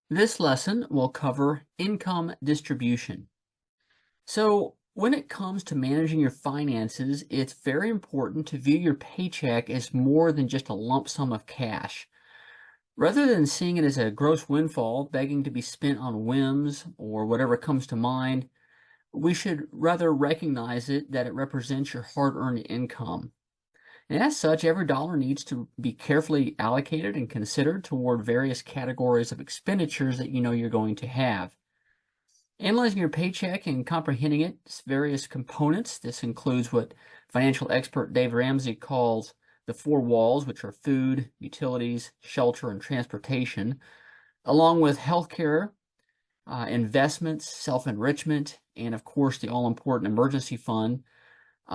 This lesson will cover income distribution. So, when it comes to managing your finances, it's very important to view your paycheck as more than just a lump sum of cash. Rather than seeing it as a gross windfall begging to be spent on whims or whatever comes to mind, we should rather recognize that it represents your hard-earned income. And as such, every dollar needs to be carefully allocated and considered toward various categories of expenditures that you know you're going to have. Analyzing your paycheck and comprehending its various components, this includes what financial expert Dave Ramsey calls the four walls, which are food, utilities, shelter, and transportation, along with healthcare, investments, self-enrichment, and of course the all-important emergency fund.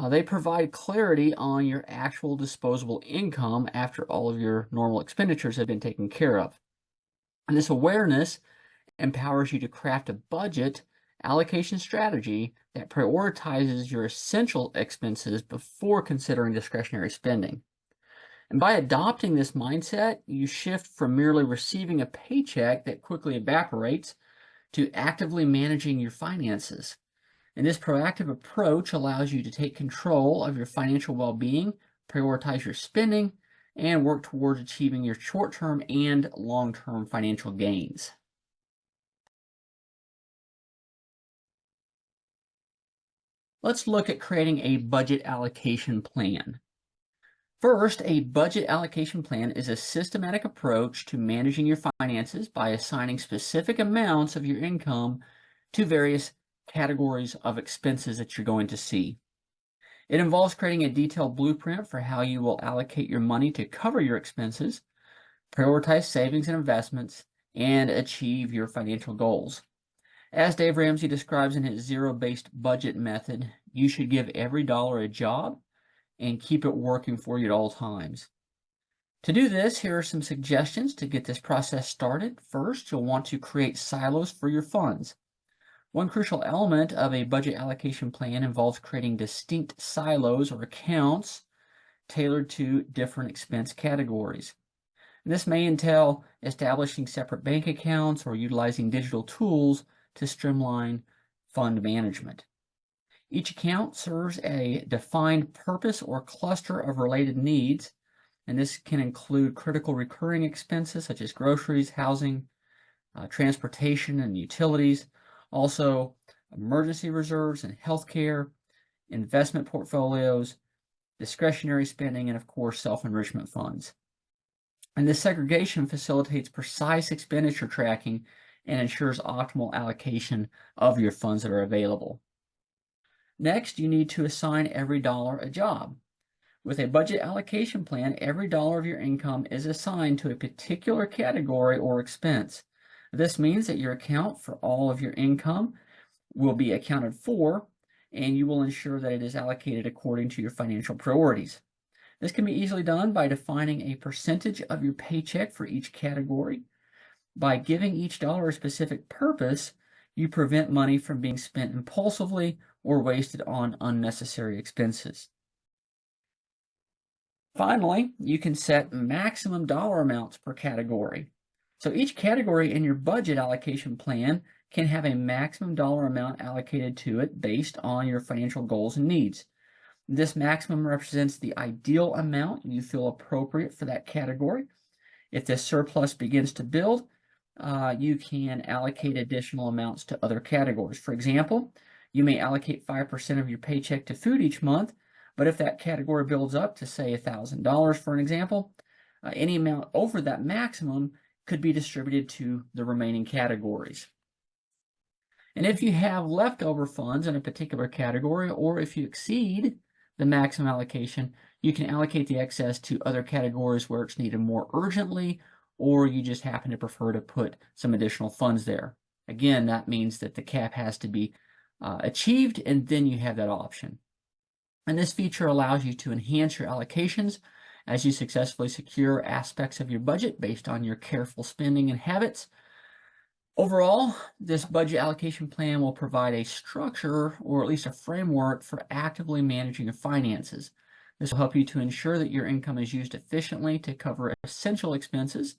They provide clarity on your actual disposable income after all of your normal expenditures have been taken care of. And this awareness empowers you to craft a budget allocation strategy that prioritizes your essential expenses before considering discretionary spending. And by adopting this mindset, you shift from merely receiving a paycheck that quickly evaporates to actively managing your finances. And this proactive approach allows you to take control of your financial well-being, prioritize your spending, and work towards achieving your short-term and long-term financial gains. Let's look at creating a budget allocation plan. First, a budget allocation plan is a systematic approach to managing your finances by assigning specific amounts of your income to various categories of expenses that you're going to see. It involves creating a detailed blueprint for how you will allocate your money to cover your expenses, prioritize savings and investments, and achieve your financial goals. As Dave Ramsey describes in his zero-based budget method, you should give every dollar a job and keep it working for you at all times. To do this, here are some suggestions to get this process started. First, you'll want to create silos for your funds. One crucial element of a budget allocation plan involves creating distinct silos or accounts tailored to different expense categories. And this may entail establishing separate bank accounts or utilizing digital tools to streamline fund management. Each account serves a defined purpose or cluster of related needs, and this can include critical recurring expenses such as groceries, housing, transportation, and utilities, also emergency reserves and healthcare, investment portfolios, discretionary spending, and of course self-enrichment funds. And this segregation facilitates precise expenditure tracking and ensures optimal allocation of your funds that are available. Next, you need to assign every dollar a job. With a budget allocation plan, every dollar of your income is assigned to a particular category or expense. This means that your account for all of your income will be accounted for, and you will ensure that it is allocated according to your financial priorities. This can be easily done by defining a percentage of your paycheck for each category. By giving each dollar a specific purpose, you prevent money from being spent impulsively or wasted on unnecessary expenses. Finally, you can set maximum dollar amounts per category. So each category in your budget allocation plan can have a maximum dollar amount allocated to it based on your financial goals and needs. This maximum represents the ideal amount you feel appropriate for that category. If this surplus begins to build, you can allocate additional amounts to other categories. For example, you may allocate 5% of your paycheck to food each month, but if that category builds up to, say, $1,000 for an example, any amount over that maximum could be distributed to the remaining categories. And if you have leftover funds in a particular category, or if you exceed the maximum allocation, you can allocate the excess to other categories where it's needed more urgently, or you just happen to prefer to put some additional funds there. Again, that means that the cap has to be achieved, and then you have that option. And this feature allows you to enhance your allocations as you successfully secure aspects of your budget based on your careful spending and habits. Overall, this budget allocation plan will provide a structure, or at least a framework, for actively managing your finances. This will help you to ensure that your income is used efficiently to cover essential expenses.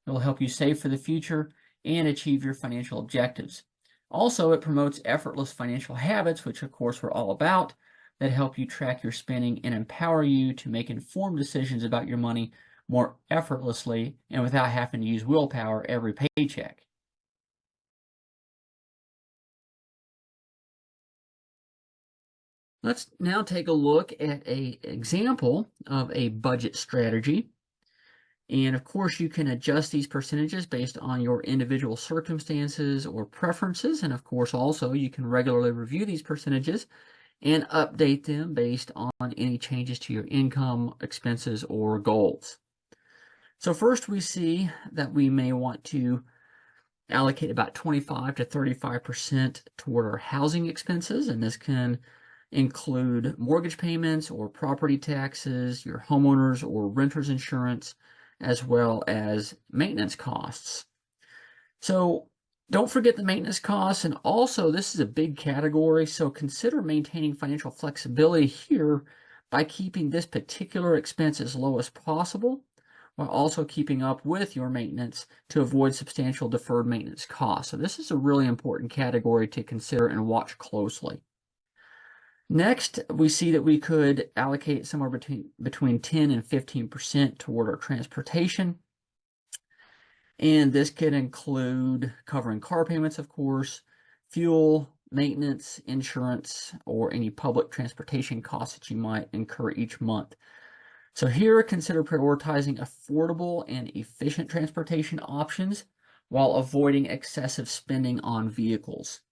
It will help you save for the future and achieve your financial objectives. Also, it promotes effortless financial habits, which of course we're all about, that help you track your spending and empower you to make informed decisions about your money more effortlessly and without having to use willpower every paycheck. Let's now take a look at an example of a budget strategy. And of course, you can adjust these percentages based on your individual circumstances or preferences. And of course, also, you can regularly review these percentages and update them based on any changes to your income, expenses, or goals. So first, we see that we may want to allocate about 25 to 35% toward our housing expenses, and this can include mortgage payments or property taxes, your homeowners or renters insurance, as well as maintenance costs. So don't forget the maintenance costs, and also this is a big category, so consider maintaining financial flexibility here by keeping this particular expense as low as possible, while also keeping up with your maintenance to avoid substantial deferred maintenance costs. So this is a really important category to consider and watch closely. Next, we see that we could allocate somewhere between 10 and 15% toward our transportation. And this could include covering car payments, of course, fuel, maintenance, insurance, or any public transportation costs that you might incur each month. So here, consider prioritizing affordable and efficient transportation options while avoiding excessive spending on vehicles.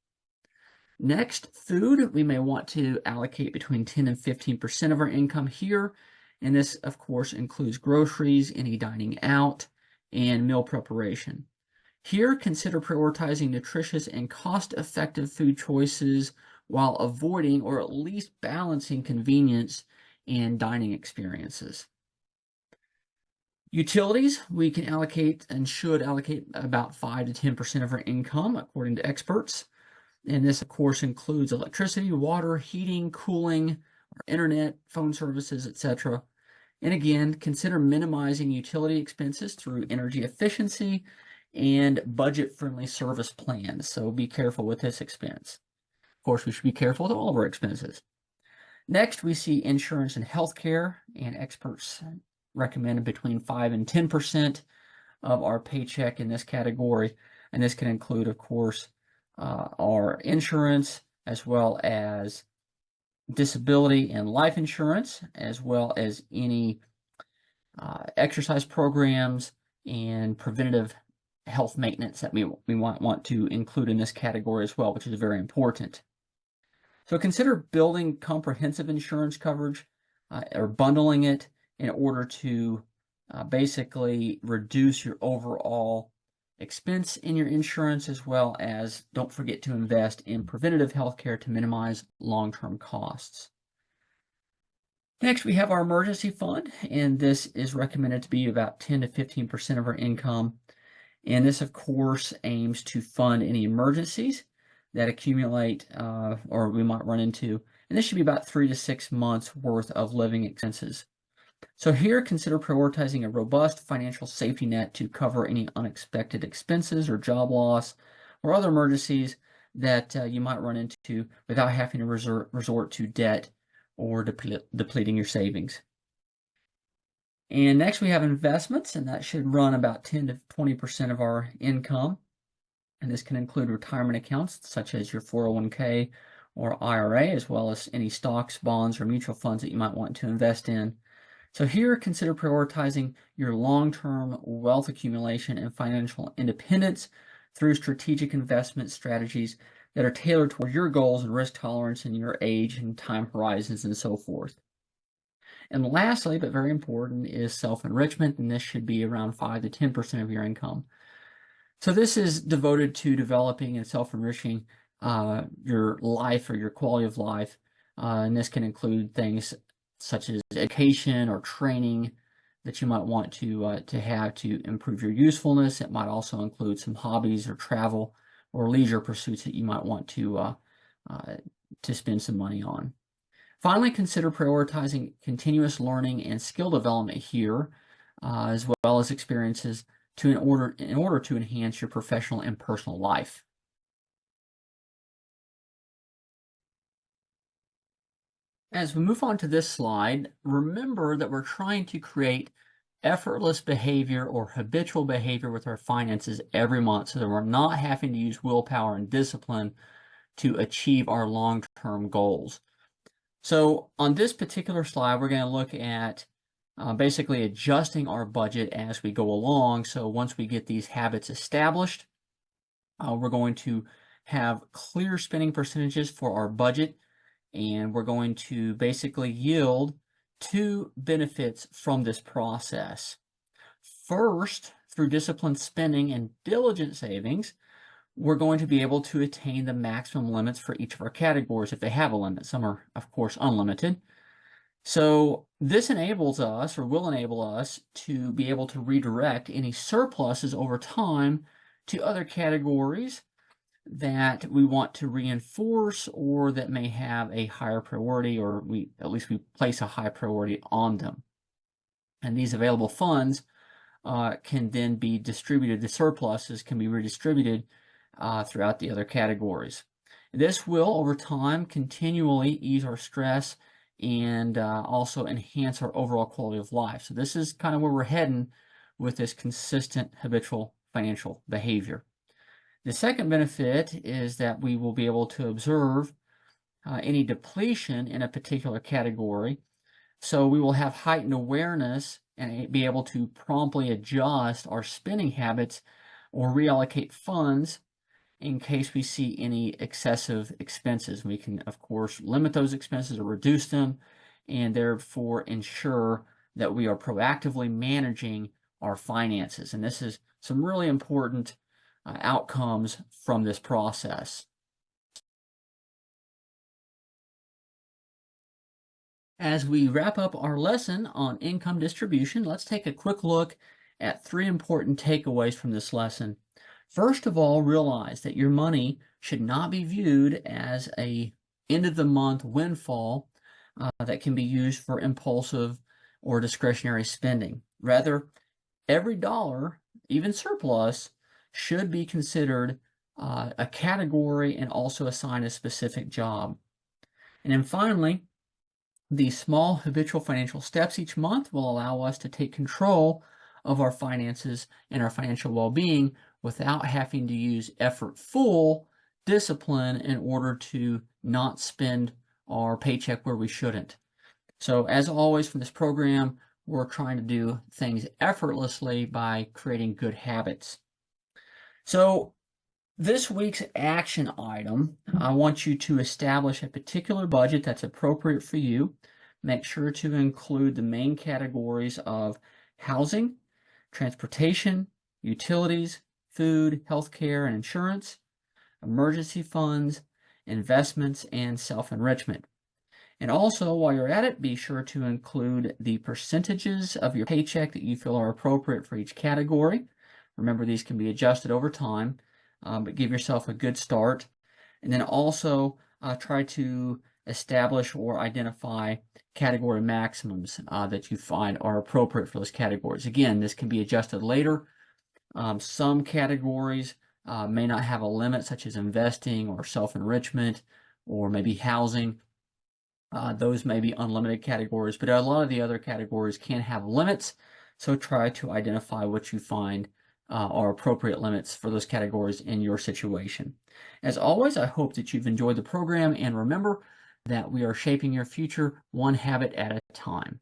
Next, food. We may want to allocate between 10 and 15% of our income here, and this, of course, includes groceries, any dining out, and meal preparation. Here, consider prioritizing nutritious and cost-effective food choices while avoiding or at least balancing convenience and dining experiences. Utilities, we can allocate and should allocate about 5 to 10% of our income, according to experts. And this, of course, includes electricity, water, heating, cooling, our internet, phone services, etc. And again, consider minimizing utility expenses through energy efficiency and budget-friendly service plans. So be careful with this expense. Of course, we should be careful with all of our expenses. Next, we see insurance and healthcare, and experts recommend between 5 and 10% of our paycheck in this category. And this can include, of course, our insurance, as well as disability and life insurance, as well as any exercise programs and preventative health maintenance that we might want to include in this category as well, which is very important. So consider building comprehensive insurance coverage or bundling it in order to basically reduce your overall expense in your insurance, as well as don't forget to invest in preventative health care to minimize long-term costs. Next, we have our emergency fund, and this is recommended to be about 10 to 15% of our income. And this, of course, aims to fund any emergencies that accumulate or we might run into. And this should be about 3 to 6 months worth of living expenses. So here, consider prioritizing a robust financial safety net to cover any unexpected expenses or job loss or other emergencies that you might run into without having to resort to debt or depleting your savings. And next we have investments, and that should run about 10 to 20% of our income. And this can include retirement accounts such as your 401k or IRA, as well as any stocks, bonds, or mutual funds that you might want to invest in. So here, consider prioritizing your long-term wealth accumulation and financial independence through strategic investment strategies that are tailored toward your goals and risk tolerance and your age and time horizons and so forth. And lastly, but very important, is self-enrichment, and this should be around 5 to 10% of your income. So this is devoted to developing and self-enriching your life or your quality of life, and this can include things such as education or training that you might want to have to improve your usefulness. It might also include some hobbies or travel or leisure pursuits that you might want to spend some money on. Finally, consider prioritizing continuous learning and skill development here, as well as experiences in order to enhance your professional and personal life. As we move on to this slide, remember that we're trying to create effortless behavior or habitual behavior with our finances every month so that we're not having to use willpower and discipline to achieve our long-term goals. So on this particular slide, we're going to look at basically adjusting our budget as we go along. So once we get these habits established, we're going to have clear spending percentages for our budget, and we're going to basically yield two benefits from this process. First, through disciplined spending and diligent savings, we're going to be able to attain the maximum limits for each of our categories if they have a limit. Some are, of course, unlimited. So this enables us, or will enable us, to be able to redirect any surpluses over time to other categories that we want to reinforce or that may have a higher priority, or at least we place a high priority on them. And these available funds can then be distributed. The surpluses can be redistributed throughout the other categories. This will, over time, continually ease our stress and also enhance our overall quality of life. So this is kind of where we're heading with this consistent habitual financial behavior. The second benefit is that we will be able to observe any depletion in a particular category. So we will have heightened awareness and be able to promptly adjust our spending habits or reallocate funds in case we see any excessive expenses. We can, of course, limit those expenses or reduce them, and therefore ensure that we are proactively managing our finances. And this is some really important outcomes from this process. As we wrap up our lesson on income distribution, let's take a quick look at three important takeaways from this lesson. First of all, realize that your money should not be viewed as an end-of-the-month windfall that can be used for impulsive or discretionary spending. Rather, every dollar, even surplus, should be considered a category and also assigned a specific job. And then finally, these small habitual financial steps each month will allow us to take control of our finances and our financial well-being without having to use effortful discipline in order to not spend our paycheck where we shouldn't. So as always from this program, we're trying to do things effortlessly by creating good habits. So this week's action item, I want you to establish a particular budget that's appropriate for you. Make sure to include the main categories of housing, transportation, utilities, food, healthcare, and insurance, emergency funds, investments, and self-enrichment. And also, while you're at it, be sure to include the percentages of your paycheck that you feel are appropriate for each category. Remember, these can be adjusted over time, but give yourself a good start. And then also try to establish or identify category maximums that you find are appropriate for those categories. Again, this can be adjusted later. Some categories may not have a limit, such as investing or self-enrichment or maybe housing. Those may be unlimited categories, but a lot of the other categories can have limits. So try to identify what you find are appropriate limits for those categories in your situation. As always, I hope that you've enjoyed the program, and remember that we are shaping your future one habit at a time.